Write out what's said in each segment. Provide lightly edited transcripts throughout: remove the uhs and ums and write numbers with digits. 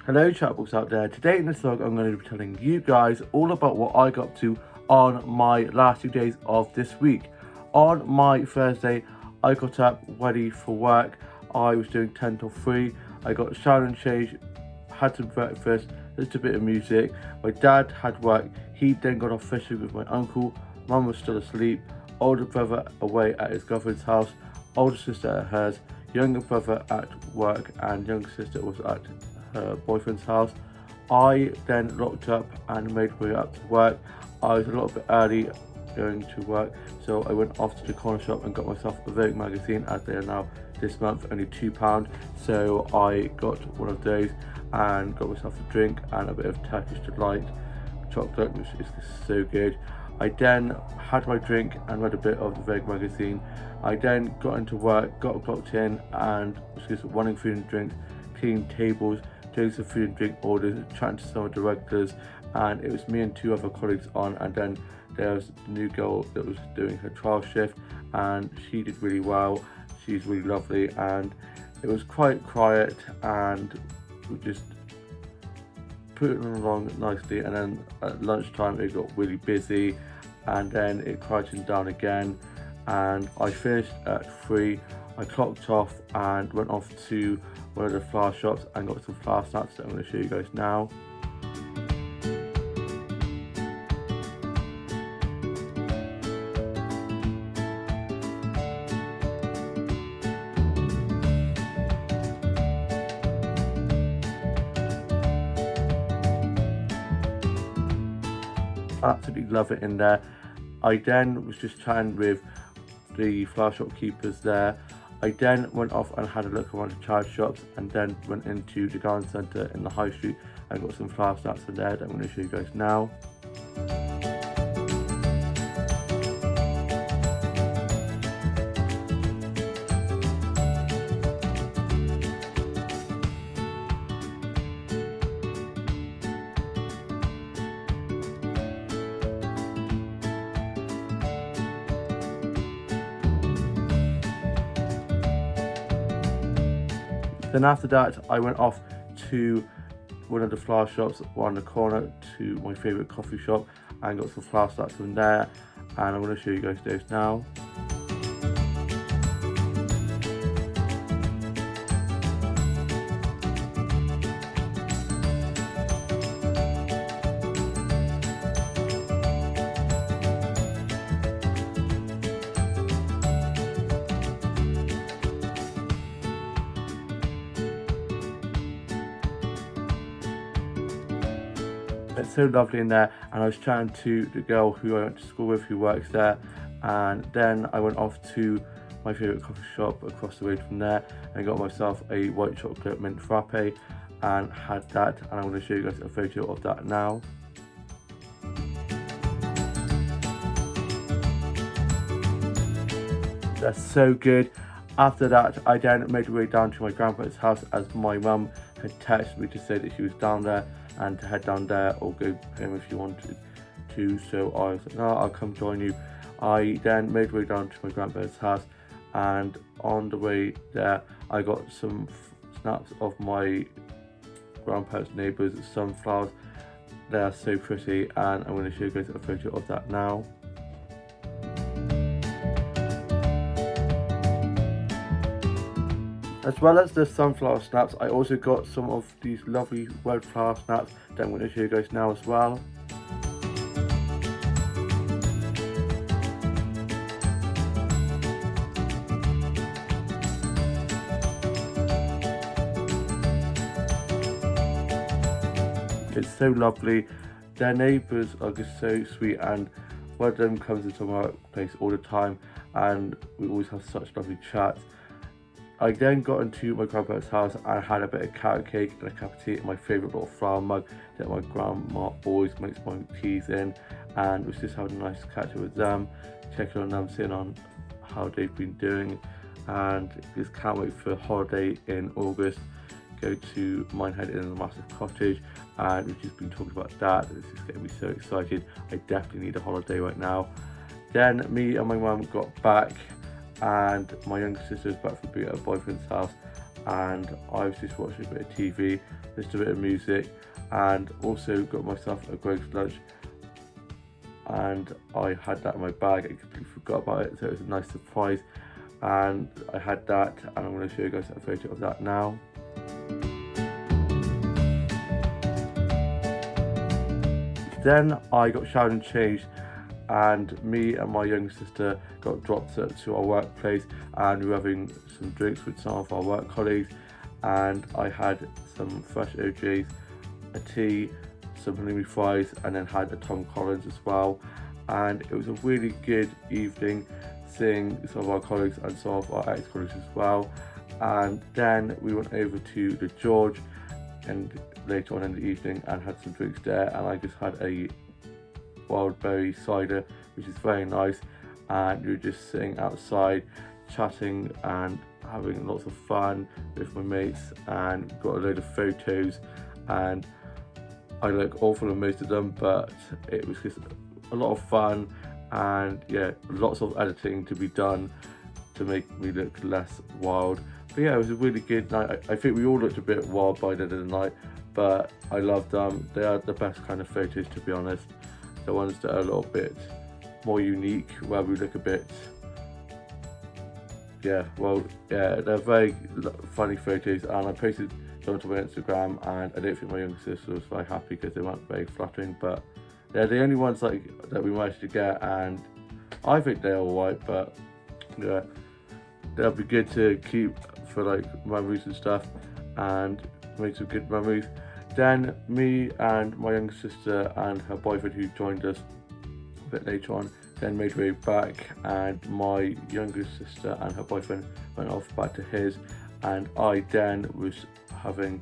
Hello chatbots out there. Today in this vlog I'm going to be telling you guys all about what I got up to on my last 2 days of this week. On my Thursday I got up ready for work. I was doing 10 till 3. I got showered and changed, had some breakfast, listened to a bit of music. My dad had work. He then got off fishing with my uncle. Mum was still asleep. Older brother away at his girlfriend's house. Older sister at hers. Younger brother at work and younger sister was at her boyfriend's house. I then locked up and made my way up to work. I was a little bit early going to work, so I went off to the corner shop and got myself a Vogue magazine, as they are now this month only £2. So I got one of those and got myself a drink and a bit of Turkish Delight chocolate, which is so good. I then had my drink and read a bit of the Vogue magazine. I then got into work, got clocked in and was just running food and drinks, cleaning tables, doing some food and drink orders, chatting to some of the regulars, and it was me and two other colleagues on, and then there was the new girl that was doing her trial shift and she did really well. She's really lovely, and it was quite quiet and we just put it along nicely, and then at lunchtime it got really busy and then it quieted down again, and I finished at 3. I clocked off and went off to one of the flower shops and got some flower snacks that I'm going to show you guys now. Absolutely love it in there. I then was just chatting with the flower shop keepers there. I then went off and had a look around the charity shops and then went into the garden centre in the high street and got some flower snacks in there that I'm going to show you guys now. Then after that, I went off to one of the flower shops around the corner to my favourite coffee shop and got some flower snacks from there, and I'm going to show you guys those now. It's so lovely in there, and I was chatting to the girl who I went to school with who works there, and then I went off to my favourite coffee shop across the road from there and got myself a white chocolate mint frappe and had that, and I'm going to show you guys a photo of that now. That's so good. After that, I then made my way down to my grandparents' house as my mum had texted me to say that she was down there and to head down there or go home if she wanted to, so I was like, no, I'll come join you. I then made my way down to my grandparents' house, and on the way there I got some snaps of my grandparents' neighbours' sunflowers. They are so pretty, and I'm going to show you guys a photo of that now. As well as the sunflower snaps, I also got some of these lovely wildflower snaps that I'm going to show you guys now as well. It's so lovely. Their neighbours are just so sweet, and one of them comes into my workplace all the time and we always have such lovely chats. I then got into my grandparents' house and had a bit of carrot cake and a cup of tea in my favourite little flower mug that my grandma always makes my teas in, and was just having a nice catch up with them, checking on them, seeing on how they've been doing, and just can't wait for a holiday in August. Go to Minehead in a massive cottage, and we've just been talking about that. It's just getting me so excited. I definitely need a holiday right now. Then me and my mum got back, and my younger sister was back from being at her boyfriend's house, and I was just watching a bit of TV, listening to a bit of music, and also got myself a Greggs lunch, and I had that in my bag. I completely forgot about it, so it was a nice surprise, and I had that, and I'm going to show you guys a photo of that now. Then I got showered and changed, and me and my younger sister got dropped to our workplace, and we were having some drinks with some of our work colleagues, and I had some fresh OJs, a tea, some halloumi fries, and then had a Tom Collins as well. And it was a really good evening, seeing some of our colleagues and some of our ex-colleagues as well. And then we went over to the George and later on in the evening and had some drinks there, and I just had a wild berry cider, which is very nice, and we were just sitting outside chatting and having lots of fun with my mates, and got a load of photos, and I look awful in most of them, but it was just a lot of fun, and yeah, lots of editing to be done to make me look less wild. But yeah, it was a really good night. I think we all looked a bit wild by the end of the night, but I loved them. They are the best kind of photos, to be honest. The ones that are a little bit more unique, where we look a bit, they're very funny photos, and I posted them to my Instagram, and I don't think my younger sister was very happy because they weren't very flattering, but they're the only ones that we managed to get, and I think they're alright, but yeah, they'll be good to keep for like memories and stuff, and make some good memories. Then me and my younger sister and her boyfriend, who joined us a bit later on, then made way back, and my younger sister and her boyfriend went off back to his, and I then was having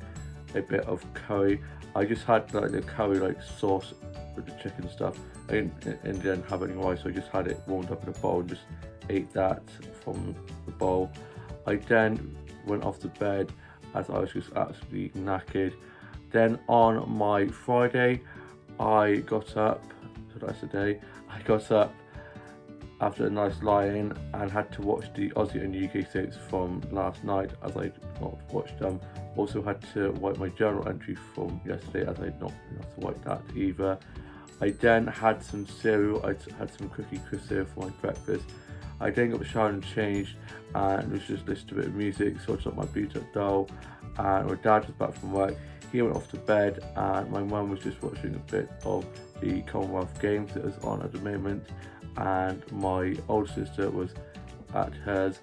a bit of curry. I just had like the curry like sauce with the chicken stuff. I didn't have any rice, so I just had it warmed up in a bowl and just ate that from the bowl. I then went off to bed as I was just absolutely knackered. Then on my Friday, I got up, so that's the day, I got up after a nice lie-in and had to watch the Aussie and UK soaps from last night, as I'd not watched them. Also had to wipe my journal entry from yesterday, as I'd not been able to wipe that either. I then had some cereal. I had some Cookie Crisp cereal for my breakfast. I then got showered and changed and was just listening to a bit of music, sorted out my beat up doll, and my dad was back from work. He went off to bed, and my mum was just watching a bit of the Commonwealth Games that is on at the moment, and my older sister was at hers,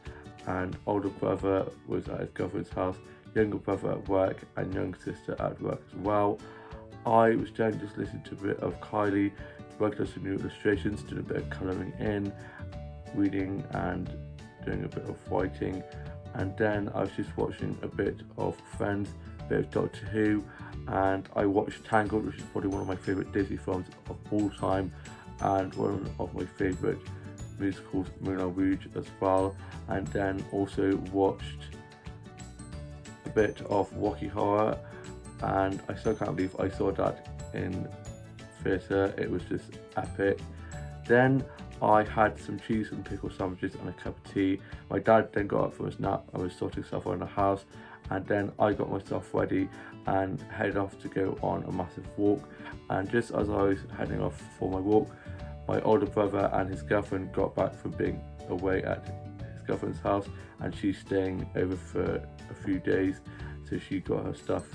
and older brother was at his girlfriend's house, younger brother at work, and younger sister at work as well. I was then just listening to a bit of Kylie, working on some new illustrations, doing a bit of colouring in, reading and doing a bit of writing, and then I was just watching a bit of Friends, a bit of Doctor Who, and I watched Tangled, which is probably one of my favourite Disney films of all time, and one of my favourite musicals, Moulin Rouge, as well. And then also watched a bit of Rocky Horror, and I still can't believe I saw that in theatre. It was just epic. Then I had some cheese and pickle sandwiches and a cup of tea. My dad then got up from his nap and was sorting stuff around the house, and then I got myself ready and headed off to go on a massive walk. And just as I was heading off for my walk, my older brother and his girlfriend got back from being away at his girlfriend's house, and she's staying over for a few days, so she got her stuff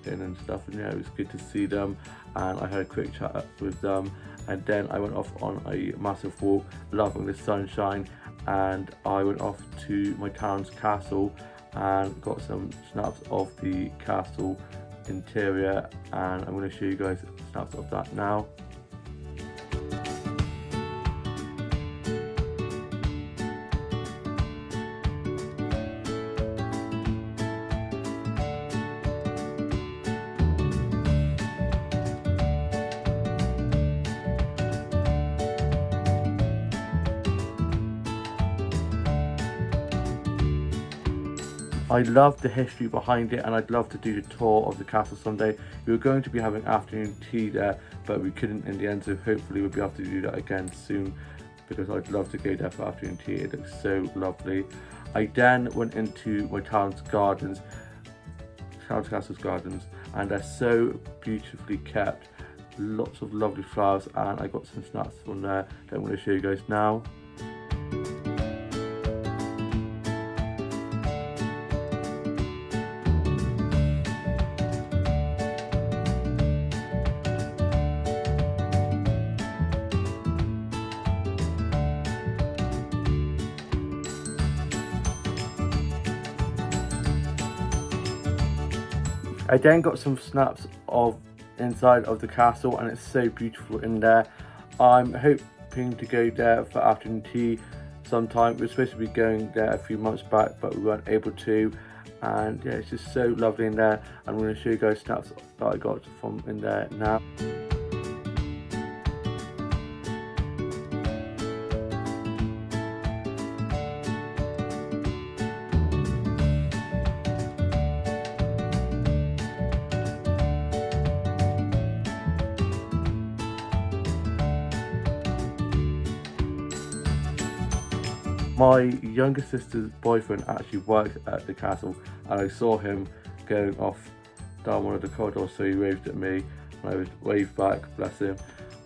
in and stuff, and yeah, it was good to see them, and I had a quick chat with them. And then I went off on a massive walk, loving the sunshine, and I went off to my town's castle and got some snaps of the castle interior, and I'm going to show you guys snaps of that now. I love the history behind it, and I'd love to do the tour of the castle someday. We were going to be having afternoon tea there, but we couldn't in the end, so hopefully we'll be able to do that again soon, because I'd love to go there for afternoon tea. It looks so lovely. I then went into my town's gardens, Town's Castle's gardens, and they're so beautifully kept. Lots of lovely flowers, and I got some snaps from there that I'm going to show you guys now. I then got some snaps of inside of the castle, and it's so beautiful in there. I'm hoping to go there for afternoon tea sometime. We were supposed to be going there a few months back, but we weren't able to. And yeah, it's just so lovely in there. I'm going to show you guys snaps that I got from in there now. My younger sister's boyfriend actually works at the castle, and I saw him going off down one of the corridors, so he waved at me and I waved back, bless him.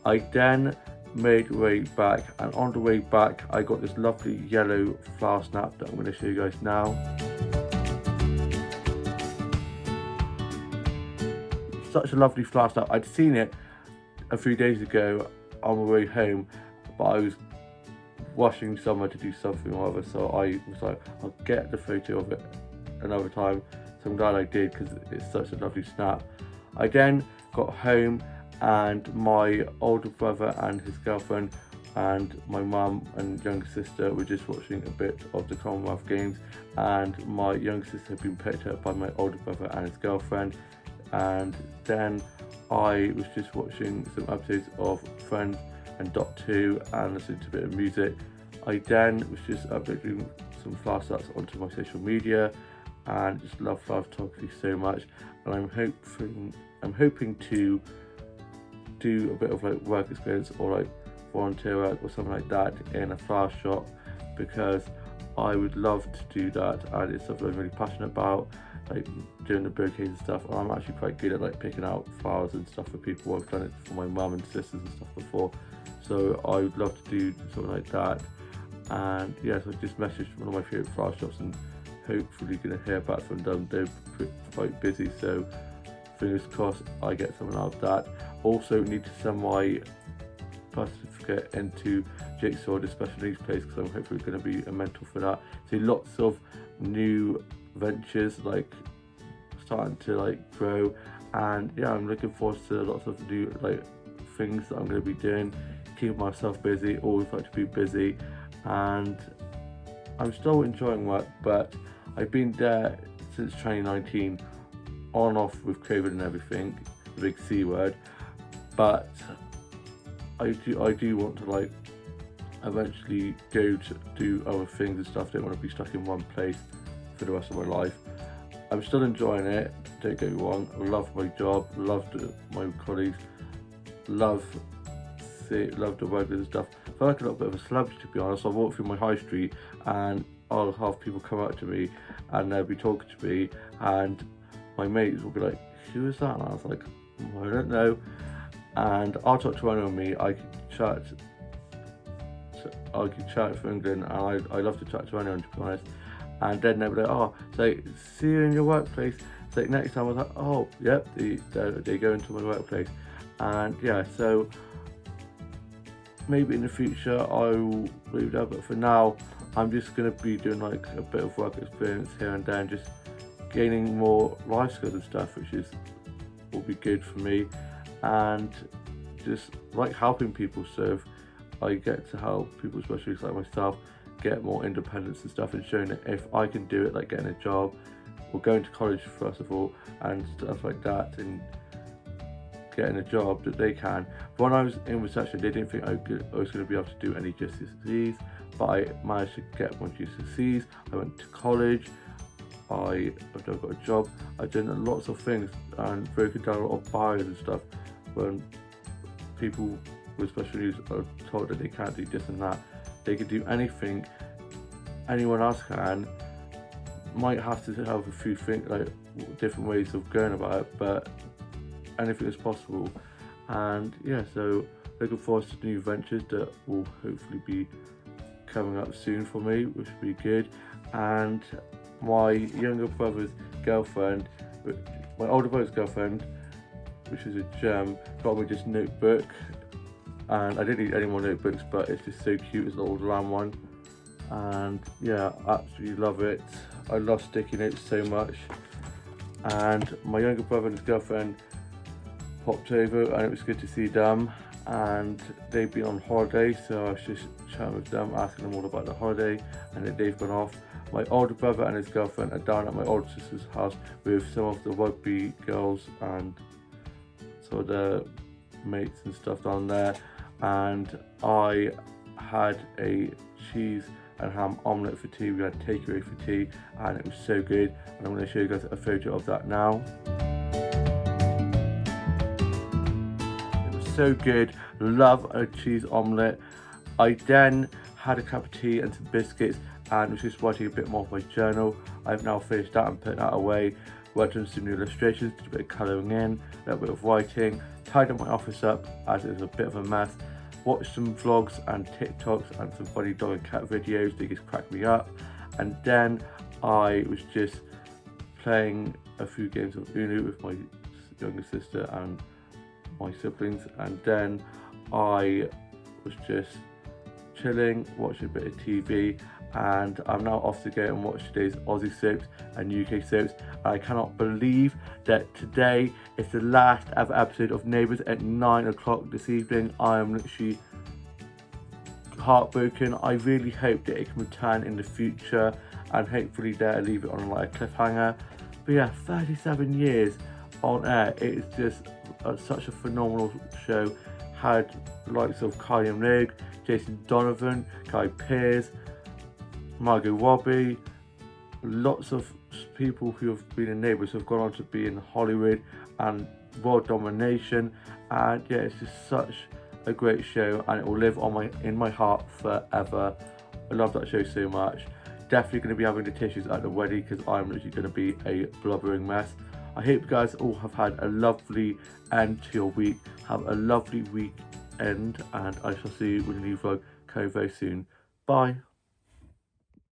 I then made my way back, and on the way back I got this lovely yellow flower snap that I'm going to show you guys now. Such a lovely flower snap. I'd seen it a few days ago on my way home, but I was washing somewhere to do something or other, so I was like, I'll get the photo of it another time. So I'm glad I did, because it's such a lovely snap. I then got home, and my older brother and his girlfriend and my mum and younger sister were just watching a bit of the Commonwealth Games, and my younger sister had been picked up by my older brother and his girlfriend, and then I was just watching some episodes of Friends and Dot 2 and listening to a bit of music. I then was just uploading some flower snaps onto my social media, and just love flower photography so much, and I'm hoping to do a bit of like work experience or like volunteer work or something like that in a flower shop, because I would love to do that, and it's something I'm really passionate about, like doing the bouquets and stuff. And I'm actually quite good at like picking out flowers and stuff for people. I've done it for my mum and sisters and stuff before, so I would love to do something like that. And yes, I just messaged one of my favourite flower shops, and hopefully going to hear back from them. They're quite busy, so fingers crossed I get something out of that. Also need to send my birth certificate into Jigsaw, the special needs place, because I'm hopefully going to be a mentor for that. So lots of new ventures like starting to like grow, and yeah, I'm looking forward to lots of new like things that I'm going to be doing, keeping myself busy. Always like to be busy, and I'm still enjoying work, but I've been there since 2019, on and off with COVID and everything, the big C word, but I do want to like eventually go to do other things and stuff. Don't want to be stuck in one place for the rest of my life. I'm still enjoying it, don't get me wrong. I love my job, love my colleagues, love the work and stuff. I feel like a little bit of a celebrity, to be honest. I walk through my high street and I'll have people come up to me and they'll be talking to me, and my mates will be like, who is that? And I was like, I don't know. And I'll talk to anyone me. I can chat for England, and I love to chat to anyone, to be honest. And then they'll be like, oh, so see you in your workplace. It's like next time I was like, oh, yep, they go into my workplace. And yeah, so maybe in the future I will leave that, but for now I'm just going to be doing like a bit of work experience here and there, and just gaining more life skills and stuff, which will be good for me, and just like helping people. So I get to help people, especially like myself, get more independence and stuff, and showing that if I can do it, like getting a job or going to college first of all and stuff like that, and getting a job, that they can. But when I was in reception, they didn't think I was going to be able to do any GCSEs, but I managed to get my GCSEs. I went to college, I've now got a job. I've done lots of things and broken down a lot of barriers and stuff when people with special needs are told that they can't do this and that. They can do anything anyone else can. Might have to have a few things, like different ways of going about it, but anything is possible. And yeah, so looking forward to new ventures that will hopefully be coming up soon for me, which will be good. And my younger brother's girlfriend, my older brother's girlfriend, which is a gem, got me this notebook. And I didn't need any more notebooks, but it's just so cute. It's an old round one. And yeah, I absolutely love it. I love sticky notes so much. And my younger brother and his girlfriend popped over, and it was good to see them. And they've been on holiday, so I was just chatting with them, asking them all about the holiday, and then they've gone off. My older brother and his girlfriend are down at my older sister's house with some of the rugby girls and some of the mates and stuff down there. And I had a cheese and ham omelette for tea. We had takeaway for tea, and it was so good. And I'm going to show you guys a photo of that now. It was so good. Love a cheese omelette. I then had a cup of tea and some biscuits, and was just writing a bit more of my journal. I've now finished that and put that away. Worked on some new illustrations, did a bit of colouring in, a little bit of writing, tidied my office up as it was a bit of a mess. Watched some vlogs and TikToks and some funny dog and cat videos. They just cracked me up. And then I was just playing a few games of Uno with my younger sister and my siblings. And then I was just chilling, watching a bit of TV. And I'm now off to go and watch today's Aussie soaps and UK soaps. And I cannot believe that today is the last ever episode of Neighbours at 9 o'clock this evening. I am literally heartbroken. I really hope that it can return in the future, and hopefully they'll leave it on like a cliffhanger. But yeah, 37 years on air. It is just such a phenomenal show. Had the likes of Kylie Minogue, Jason Donovan, Guy Pearce, Margot Robbie, lots of people who have been in Neighbours have gone on to be in Hollywood and world domination. And yeah, it's just such a great show, and it will live on in my heart forever. I love that show so much. Definitely going to be having the tissues at the wedding, because I'm literally going to be a blubbering mess. I hope you guys all have had a lovely end to your week. Have a lovely weekend, and I shall see you with a new vlog coming very soon. Bye.